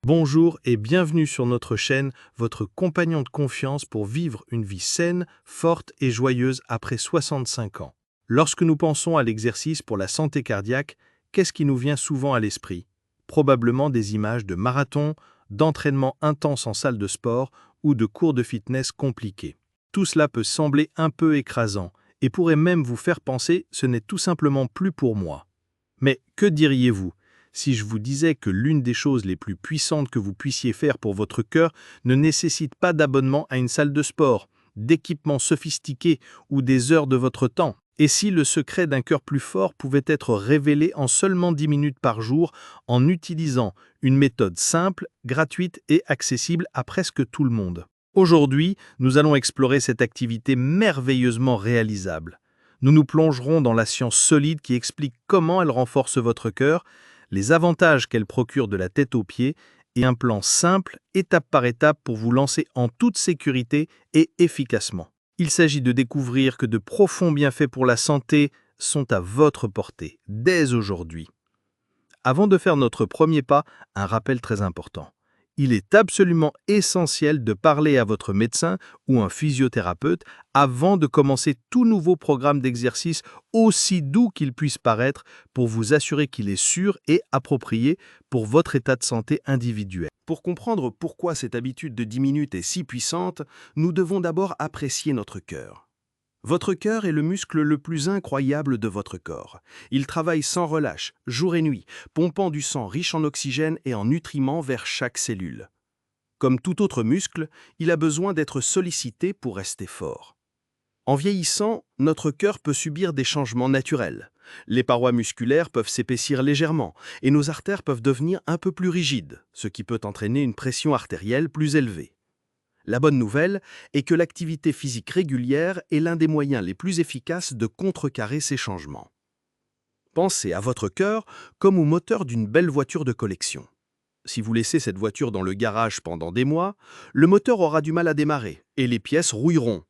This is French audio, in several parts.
Bonjour et bienvenue sur notre chaîne, votre compagnon de confiance pour vivre une vie saine, forte et joyeuse après 65 ans. Lorsque nous pensons à l'exercice pour la santé cardiaque, qu'est-ce qui nous vient souvent à l'esprit? Probablement des images de marathons, d'entraînements intenses en salle de sport ou de cours de fitness compliqués. Tout cela peut sembler un peu écrasant et pourrait même vous faire penser « ce n'est tout simplement plus pour moi ». Mais que diriez-vous si je vous disais que l'une des choses les plus puissantes que vous puissiez faire pour votre cœur ne nécessite pas d'abonnement à une salle de sport, d'équipements sophistiqués ou des heures de votre temps? Et si le secret d'un cœur plus fort pouvait être révélé en seulement 10 minutes par jour en utilisant une méthode simple, gratuite et accessible à presque tout le monde? Aujourd'hui, nous allons explorer cette activité merveilleusement réalisable. Nous nous plongerons dans la science solide qui explique comment elle renforce votre cœur, les avantages qu'elle procure de la tête aux pieds et un plan simple, étape par étape, pour vous lancer en toute sécurité et efficacement. Il s'agit de découvrir que de profonds bienfaits pour la santé sont à votre portée, dès aujourd'hui. Avant de faire notre premier pas, un rappel très important. Il est absolument essentiel de parler à votre médecin ou un physiothérapeute avant de commencer tout nouveau programme d'exercice, aussi doux qu'il puisse paraître, pour vous assurer qu'il est sûr et approprié pour votre état de santé individuel. Pour comprendre pourquoi cette habitude de 10 minutes est si puissante, nous devons d'abord apprécier notre cœur. Votre cœur est le muscle le plus incroyable de votre corps. Il travaille sans relâche, jour et nuit, pompant du sang riche en oxygène et en nutriments vers chaque cellule. Comme tout autre muscle, il a besoin d'être sollicité pour rester fort. En vieillissant, notre cœur peut subir des changements naturels. Les parois musculaires peuvent s'épaissir légèrement et nos artères peuvent devenir un peu plus rigides, ce qui peut entraîner une pression artérielle plus élevée. La bonne nouvelle est que l'activité physique régulière est l'un des moyens les plus efficaces de contrecarrer ces changements. Pensez à votre cœur comme au moteur d'une belle voiture de collection. Si vous laissez cette voiture dans le garage pendant des mois, le moteur aura du mal à démarrer et les pièces rouilleront.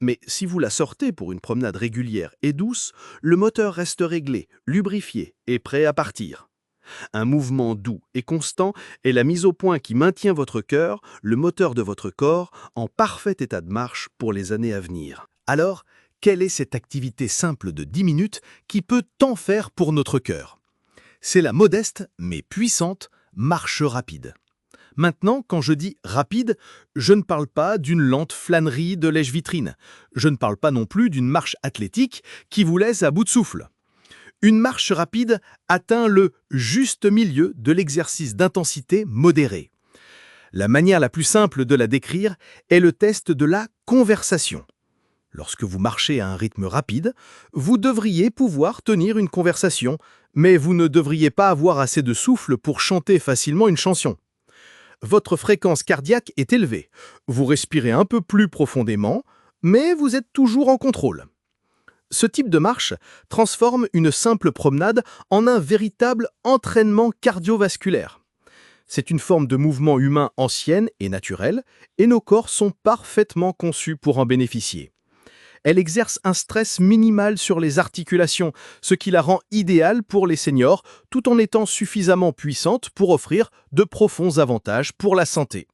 Mais si vous la sortez pour une promenade régulière et douce, le moteur reste réglé, lubrifié et prêt à partir. Un mouvement doux et constant est la mise au point qui maintient votre cœur, le moteur de votre corps, en parfait état de marche pour les années à venir. Alors, quelle est cette activité simple de 10 minutes qui peut tant faire pour notre cœur? C'est la modeste, mais puissante, marche rapide. Maintenant, quand je dis rapide, je ne parle pas d'une lente flânerie de lèche-vitrine. Je ne parle pas non plus d'une marche athlétique qui vous laisse à bout de souffle. Une marche rapide atteint le juste milieu de l'exercice d'intensité modérée. La manière la plus simple de la décrire est le test de la conversation. Lorsque vous marchez à un rythme rapide, vous devriez pouvoir tenir une conversation, mais vous ne devriez pas avoir assez de souffle pour chanter facilement une chanson. Votre fréquence cardiaque est élevée, vous respirez un peu plus profondément, mais vous êtes toujours en contrôle. Ce type de marche transforme une simple promenade en un véritable entraînement cardiovasculaire. C'est une forme de mouvement humain ancienne et naturelle, et nos corps sont parfaitement conçus pour en bénéficier. Elle exerce un stress minimal sur les articulations, ce qui la rend idéale pour les seniors, tout en étant suffisamment puissante pour offrir de profonds avantages pour la santé.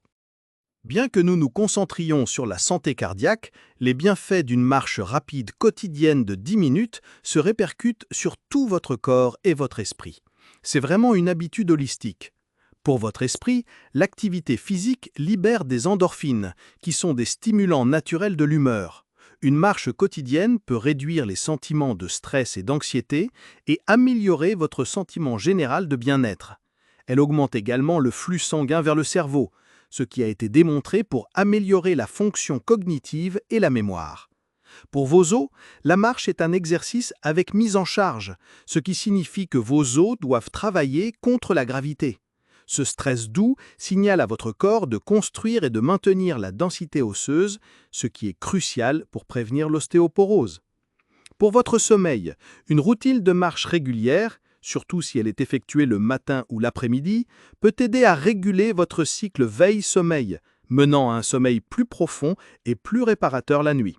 Bien que nous nous concentrions sur la santé cardiaque, les bienfaits d'une marche rapide quotidienne de 10 minutes se répercutent sur tout votre corps et votre esprit. C'est vraiment une habitude holistique. Pour votre esprit, l'activité physique libère des endorphines, qui sont des stimulants naturels de l'humeur. Une marche quotidienne peut réduire les sentiments de stress et d'anxiété et améliorer votre sentiment général de bien-être. Elle augmente également le flux sanguin vers le cerveau, ce qui a été démontré pour améliorer la fonction cognitive et la mémoire. Pour vos os, la marche est un exercice avec mise en charge, ce qui signifie que vos os doivent travailler contre la gravité. Ce stress doux signale à votre corps de construire et de maintenir la densité osseuse, ce qui est crucial pour prévenir l'ostéoporose. Pour votre sommeil, une routine de marche régulière, surtout si elle est effectuée le matin ou l'après-midi, peut aider à réguler votre cycle veille-sommeil, menant à un sommeil plus profond et plus réparateur la nuit.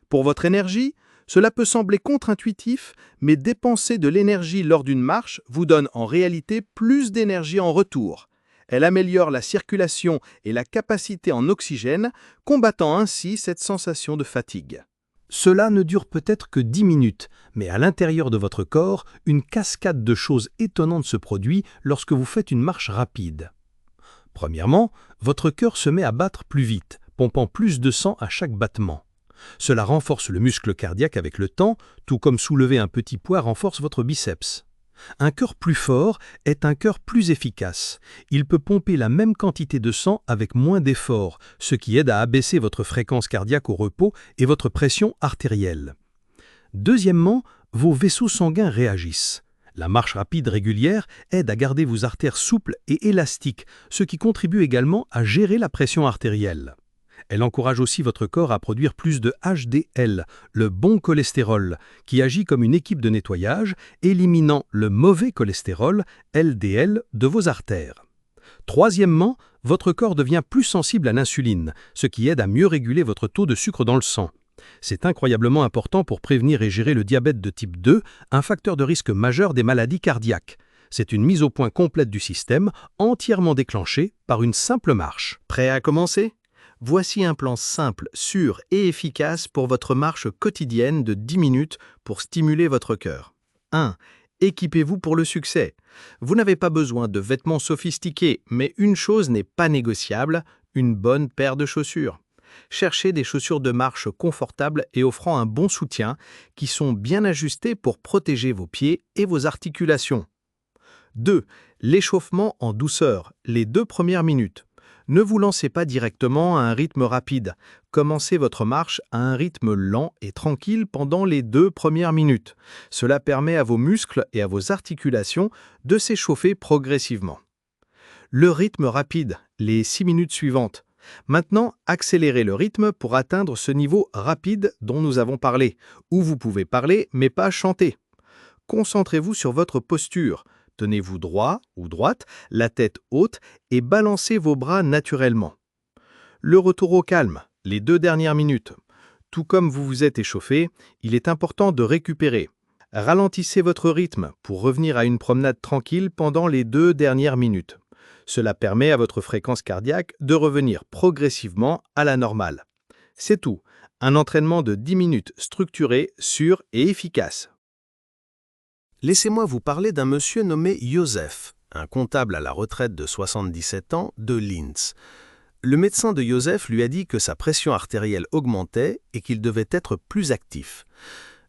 Pour votre énergie, cela peut sembler contre-intuitif, mais dépenser de l'énergie lors d'une marche vous donne en réalité plus d'énergie en retour. Elle améliore la circulation et la capacité en oxygène, combattant ainsi cette sensation de fatigue. Cela ne dure peut-être que 10 minutes, mais à l'intérieur de votre corps, une cascade de choses étonnantes se produit lorsque vous faites une marche rapide. Premièrement, votre cœur se met à battre plus vite, pompant plus de sang à chaque battement. Cela renforce le muscle cardiaque avec le temps, tout comme soulever un petit poids renforce votre biceps. Un cœur plus fort est un cœur plus efficace. Il peut pomper la même quantité de sang avec moins d'efforts, ce qui aide à abaisser votre fréquence cardiaque au repos et votre pression artérielle. Deuxièmement, vos vaisseaux sanguins réagissent. La marche rapide régulière aide à garder vos artères souples et élastiques, ce qui contribue également à gérer la pression artérielle. Elle encourage aussi votre corps à produire plus de HDL, le bon cholestérol, qui agit comme une équipe de nettoyage, éliminant le mauvais cholestérol, LDL, de vos artères. Troisièmement, votre corps devient plus sensible à l'insuline, ce qui aide à mieux réguler votre taux de sucre dans le sang. C'est incroyablement important pour prévenir et gérer le diabète de type 2, un facteur de risque majeur des maladies cardiaques. C'est une mise au point complète du système, entièrement déclenchée par une simple marche. Prêt à commencer ? Voici un plan simple, sûr et efficace pour votre marche quotidienne de 10 minutes pour stimuler votre cœur. 1. Équipez-vous pour le succès. Vous n'avez pas besoin de vêtements sophistiqués, mais une chose n'est pas négociable, une bonne paire de chaussures. Cherchez des chaussures de marche confortables et offrant un bon soutien, qui sont bien ajustées pour protéger vos pieds et vos articulations. 2. L'échauffement en douceur, les 2 premières minutes. Ne vous lancez pas directement à un rythme rapide. Commencez votre marche à un rythme lent et tranquille pendant les 2 premières minutes. Cela permet à vos muscles et à vos articulations de s'échauffer progressivement. Le rythme rapide, les 6 minutes suivantes. Maintenant, accélérez le rythme pour atteindre ce niveau rapide dont nous avons parlé, où vous pouvez parler mais pas chanter. Concentrez-vous sur votre posture. Tenez-vous droit ou droite, la tête haute et balancez vos bras naturellement. Le retour au calme, les 2 dernières minutes. Tout comme vous vous êtes échauffé, il est important de récupérer. Ralentissez votre rythme pour revenir à une promenade tranquille pendant les 2 dernières minutes. Cela permet à votre fréquence cardiaque de revenir progressivement à la normale. C'est tout, un entraînement de 10 minutes structuré, sûr et efficace. Laissez-moi vous parler d'un monsieur nommé Joseph, un comptable à la retraite de 77 ans de Linz. Le médecin de Joseph lui a dit que sa pression artérielle augmentait et qu'il devait être plus actif.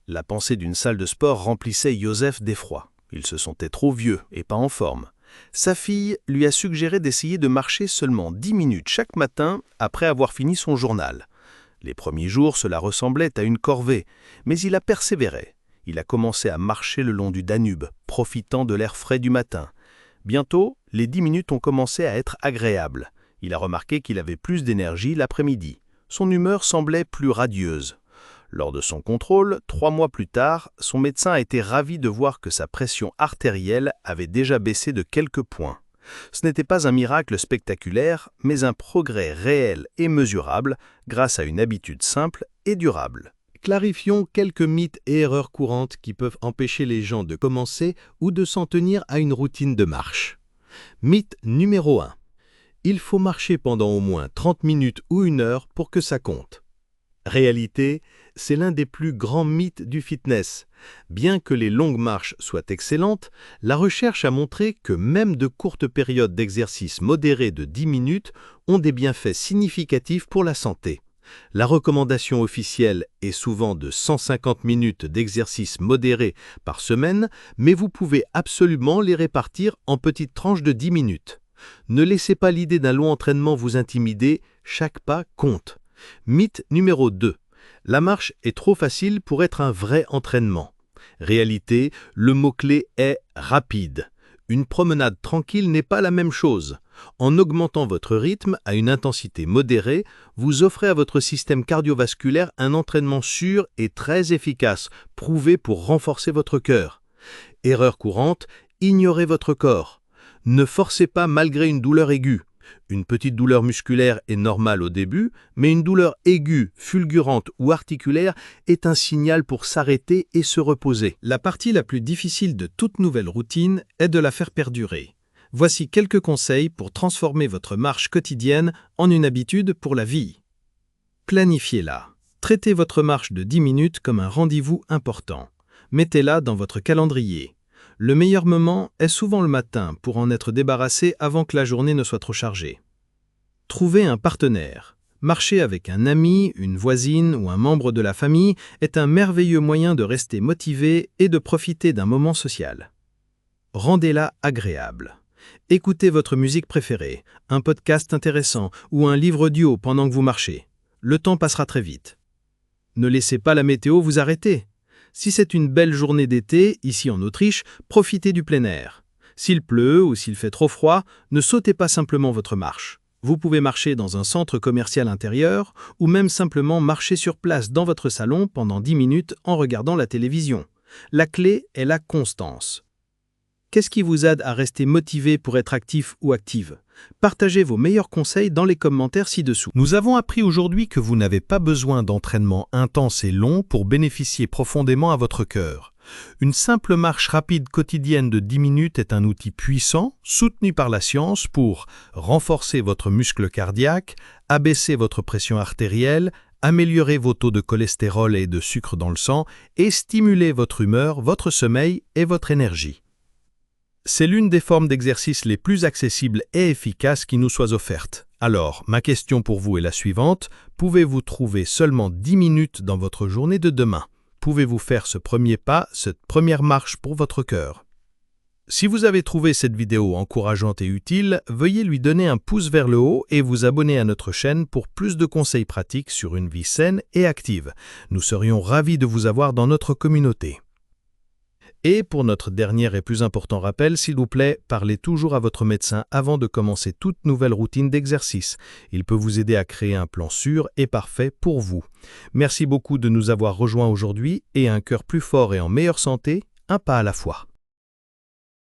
La pensée d'une salle de sport remplissait Joseph d'effroi. Il se sentait trop vieux et pas en forme. Sa fille lui a suggéré d'essayer de marcher seulement 10 minutes chaque matin après avoir fini son journal. Les premiers jours, cela ressemblait à une corvée, mais il a persévéré. Il a commencé à marcher le long du Danube, profitant de l'air frais du matin. Bientôt, les 10 minutes ont commencé à être agréables. Il a remarqué qu'il avait plus d'énergie l'après-midi. Son humeur semblait plus radieuse. Lors de son contrôle, 3 mois plus tard, son médecin a été ravi de voir que sa pression artérielle avait déjà baissé de quelques points. Ce n'était pas un miracle spectaculaire, mais un progrès réel et mesurable grâce à une habitude simple et durable. Clarifions quelques mythes et erreurs courantes qui peuvent empêcher les gens de commencer ou de s'en tenir à une routine de marche. Mythe numéro 1. Il faut marcher pendant au moins 30 minutes ou 1 heure pour que ça compte. Réalité, c'est l'un des plus grands mythes du fitness. Bien que les longues marches soient excellentes, la recherche a montré que même de courtes périodes d'exercice modéré de 10 minutes ont des bienfaits significatifs pour la santé. La recommandation officielle est souvent de 150 minutes d'exercice modéré par semaine, mais vous pouvez absolument les répartir en petites tranches de 10 minutes. Ne laissez pas l'idée d'un long entraînement vous intimider, chaque pas compte. Mythe numéro 2. La marche est trop facile pour être un vrai entraînement. Réalité, le mot-clé est rapide. Une promenade tranquille n'est pas la même chose. En augmentant votre rythme à une intensité modérée, vous offrez à votre système cardiovasculaire un entraînement sûr et très efficace, prouvé pour renforcer votre cœur. Erreur courante, ignorez votre corps. Ne forcez pas malgré une douleur aiguë. Une petite douleur musculaire est normale au début, mais une douleur aiguë, fulgurante ou articulaire est un signal pour s'arrêter et se reposer. La partie la plus difficile de toute nouvelle routine est de la faire perdurer. Voici quelques conseils pour transformer votre marche quotidienne en une habitude pour la vie. Planifiez-la. Traitez votre marche de 10 minutes comme un rendez-vous important. Mettez-la dans votre calendrier. Le meilleur moment est souvent le matin pour en être débarrassé avant que la journée ne soit trop chargée. Trouvez un partenaire. Marcher avec un ami, une voisine ou un membre de la famille est un merveilleux moyen de rester motivé et de profiter d'un moment social. Rendez-la agréable. Écoutez votre musique préférée, un podcast intéressant ou un livre audio pendant que vous marchez. Le temps passera très vite. Ne laissez pas la météo vous arrêter. Si c'est une belle journée d'été, ici en Autriche, profitez du plein air. S'il pleut ou s'il fait trop froid, ne sautez pas simplement votre marche. Vous pouvez marcher dans un centre commercial intérieur ou même simplement marcher sur place dans votre salon pendant 10 minutes en regardant la télévision. La clé est la constance. Qu'est-ce qui vous aide à rester motivé pour être actif ou active? Partagez vos meilleurs conseils dans les commentaires ci-dessous. Nous avons appris aujourd'hui que vous n'avez pas besoin d'entraînement intense et long pour bénéficier profondément à votre cœur. Une simple marche rapide quotidienne de 10 minutes est un outil puissant, soutenu par la science pour renforcer votre muscle cardiaque, abaisser votre pression artérielle, améliorer vos taux de cholestérol et de sucre dans le sang et stimuler votre humeur, votre sommeil et votre énergie. C'est l'une des formes d'exercice les plus accessibles et efficaces qui nous soit offerte. Alors, ma question pour vous est la suivante. Pouvez-vous trouver seulement 10 minutes dans votre journée de demain? Pouvez-vous faire ce premier pas, cette première marche pour votre cœur? Si vous avez trouvé cette vidéo encourageante et utile, veuillez lui donner un pouce vers le haut et vous abonner à notre chaîne pour plus de conseils pratiques sur une vie saine et active. Nous serions ravis de vous avoir dans notre communauté. Et pour notre dernier et plus important rappel, s'il vous plaît, parlez toujours à votre médecin avant de commencer toute nouvelle routine d'exercice. Il peut vous aider à créer un plan sûr et parfait pour vous. Merci beaucoup de nous avoir rejoints aujourd'hui et un cœur plus fort et en meilleure santé, un pas à la fois.